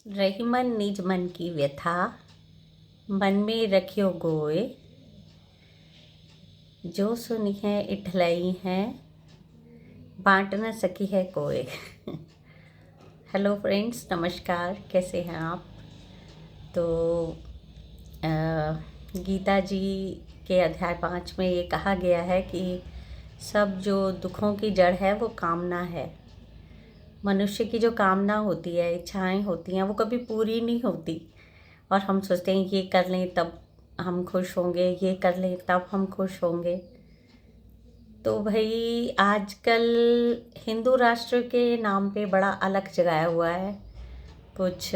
रही मन निज मन की व्यथा, मन में रखियो गोय। जो सुनी है इठलाई है, बांट न सकी है कोई। हेलो फ्रेंड्स, नमस्कार, कैसे हैं आप। तो गीता जी के अध्याय 5 में ये कहा गया है कि सब जो दुखों की जड़ है वो कामना है। मनुष्य की जो कामना होती है, इच्छाएं होती हैं, वो कभी पूरी नहीं होती। और हम सोचते हैं ये कर लें तब हम खुश होंगे, ये कर लें तब हम खुश होंगे। तो भाई आजकल हिंदू राष्ट्र के नाम पे बड़ा अलग जगाया हुआ है कुछ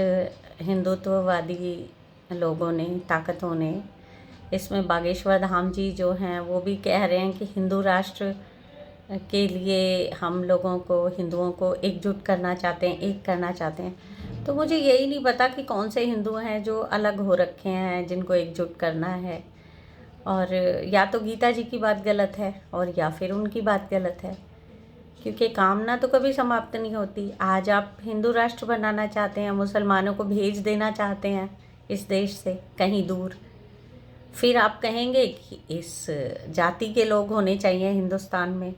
हिंदुत्ववादी लोगों ने, ताकतों ने। इसमें बागेश्वर धाम जी जो हैं वो भी कह रहे हैं कि हिंदू राष्ट्र के लिए हम लोगों को, हिंदुओं को एकजुट करना चाहते हैं, एक करना चाहते हैं। तो मुझे यही नहीं पता कि कौन से हिंदू हैं जो अलग हो रखे हैं, जिनको एकजुट करना है। और या तो गीता जी की बात गलत है और या फिर उनकी बात गलत है, क्योंकि कामना तो कभी समाप्त नहीं होती। आज आप हिंदू राष्ट्र बनाना चाहते हैं, मुसलमानों को भेज देना चाहते हैं इस देश से कहीं दूर। फिर आप कहेंगे कि इस जाति के लोग होने चाहिए हिंदुस्तान में,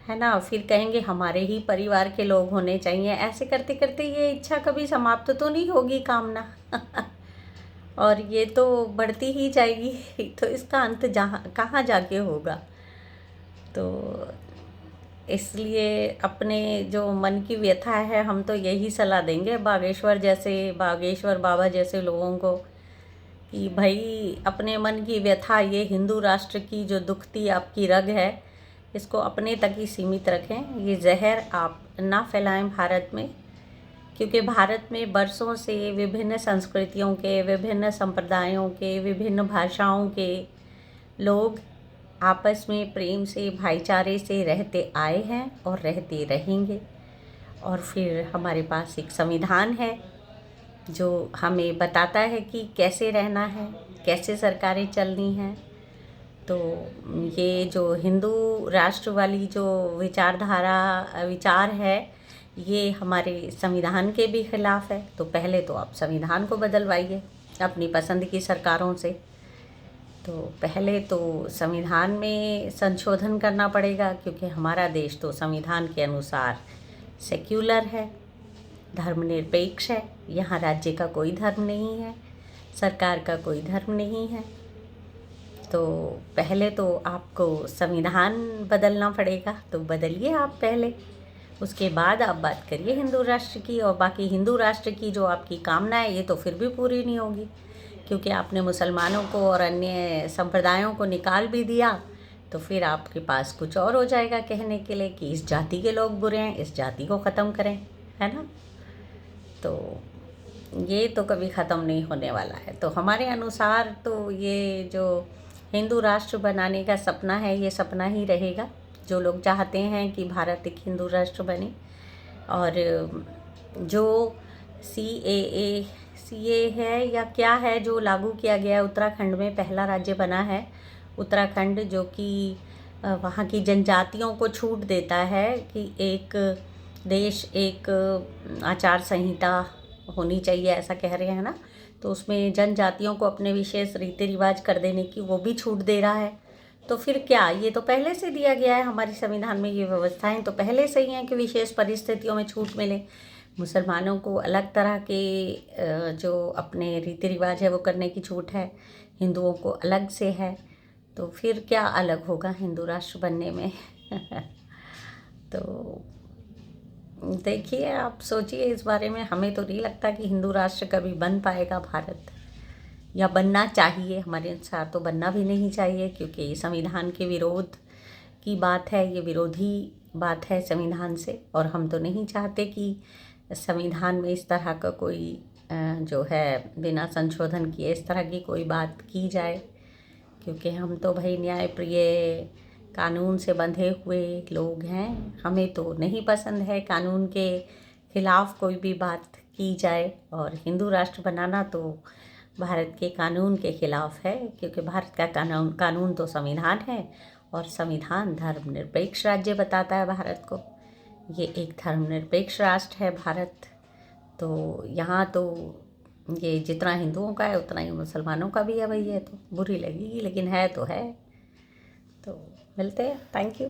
है ना। फिर कहेंगे हमारे ही परिवार के लोग होने चाहिए। ऐसे करते करते ये इच्छा कभी समाप्त तो नहीं होगी, कामना। और ये तो बढ़ती ही जाएगी। तो इसका अंत जहाँ कहाँ जाके होगा। तो इसलिए अपने जो मन की व्यथा है, हम तो यही सलाह देंगे बागेश्वर बाबा जैसे लोगों को कि भाई अपने मन की व्यथा, ये हिंदू राष्ट्र की जो दुखती आपकी रग है, इसको अपने तक ही सीमित रखें। ये जहर आप ना फैलाएं भारत में, क्योंकि भारत में बरसों से विभिन्न संस्कृतियों के, विभिन्न संप्रदायों के, विभिन्न भाषाओं के लोग आपस में प्रेम से, भाईचारे से रहते आए हैं और रहते रहेंगे। और फिर हमारे पास एक संविधान है जो हमें बताता है कि कैसे रहना है, कैसे सरकारें चलनी हैं। तो ये जो हिंदू राष्ट्र वाली जो विचार है, ये हमारे संविधान के भी खिलाफ है। तो पहले तो आप संविधान को बदलवाइए अपनी पसंद की सरकारों से। तो पहले तो संविधान में संशोधन करना पड़ेगा, क्योंकि हमारा देश तो संविधान के अनुसार सेक्युलर है, धर्मनिरपेक्ष है। यहाँ राज्य का कोई धर्म नहीं है, सरकार का कोई धर्म नहीं है। तो पहले तो आपको संविधान बदलना पड़ेगा, तो बदलिए आप पहले। उसके बाद आप बात करिए हिंदू राष्ट्र की। और बाकी हिंदू राष्ट्र की जो आपकी कामना है, ये तो फिर भी पूरी नहीं होगी, क्योंकि आपने मुसलमानों को और अन्य संप्रदायों को निकाल भी दिया। तो फिर आपके पास कुछ और हो जाएगा कहने के लिए कि इस जाति के लोग बुरे हैं, इस जाति को ख़त्म करें, है ना। तो ये तो कभी ख़त्म नहीं होने वाला है। तो हमारे अनुसार तो ये जो हिंदू राष्ट्र बनाने का सपना है, ये सपना ही रहेगा। जो लोग चाहते हैं कि भारत एक हिंदू राष्ट्र बने। और जो CAA है या क्या है जो लागू किया गया है, उत्तराखंड में पहला राज्य बना है उत्तराखंड, जो कि वहाँ की जनजातियों को छूट देता है कि एक देश एक आचार संहिता होनी चाहिए, ऐसा कह रहे हैं ना। तो उसमें जनजातियों को अपने विशेष रीति रिवाज कर देने की वो भी छूट दे रहा है। तो फिर क्या, ये तो पहले से दिया गया है हमारे संविधान में। ये व्यवस्थाएं तो पहले से ही हैं कि विशेष परिस्थितियों में छूट मिले। मुसलमानों को अलग तरह के जो अपने रीति रिवाज है वो करने की छूट है, हिंदुओं को अलग से है। तो फिर क्या अलग होगा हिंदू राष्ट्र बनने में। तो देखिए, आप सोचिए इस बारे में। हमें तो नहीं लगता कि हिंदू राष्ट्र कभी बन पाएगा भारत, या बनना चाहिए। हमारे अनुसार तो बनना भी नहीं चाहिए, क्योंकि संविधान के विरोध की बात है, ये विरोधी बात है संविधान से। और हम तो नहीं चाहते कि संविधान में इस तरह का कोई जो है बिना संशोधन किए इस तरह की कोई बात की जाए, क्योंकि हम तो भाई न्याय प्रिय, कानून से बंधे हुए लोग हैं। हमें तो नहीं पसंद है कानून के खिलाफ कोई भी बात की जाए। और हिंदू राष्ट्र बनाना तो भारत के कानून के खिलाफ है, क्योंकि भारत का कानून तो संविधान है, और संविधान धर्मनिरपेक्ष राज्य बताता है भारत को। ये एक धर्मनिरपेक्ष राष्ट्र है भारत। तो यहाँ तो ये जितना हिंदुओं का है उतना ही मुसलमानों का भी है भाई, है तो बुरी लगेगी लेकिन है तो है। तो मिलते हैं, थैंक यू।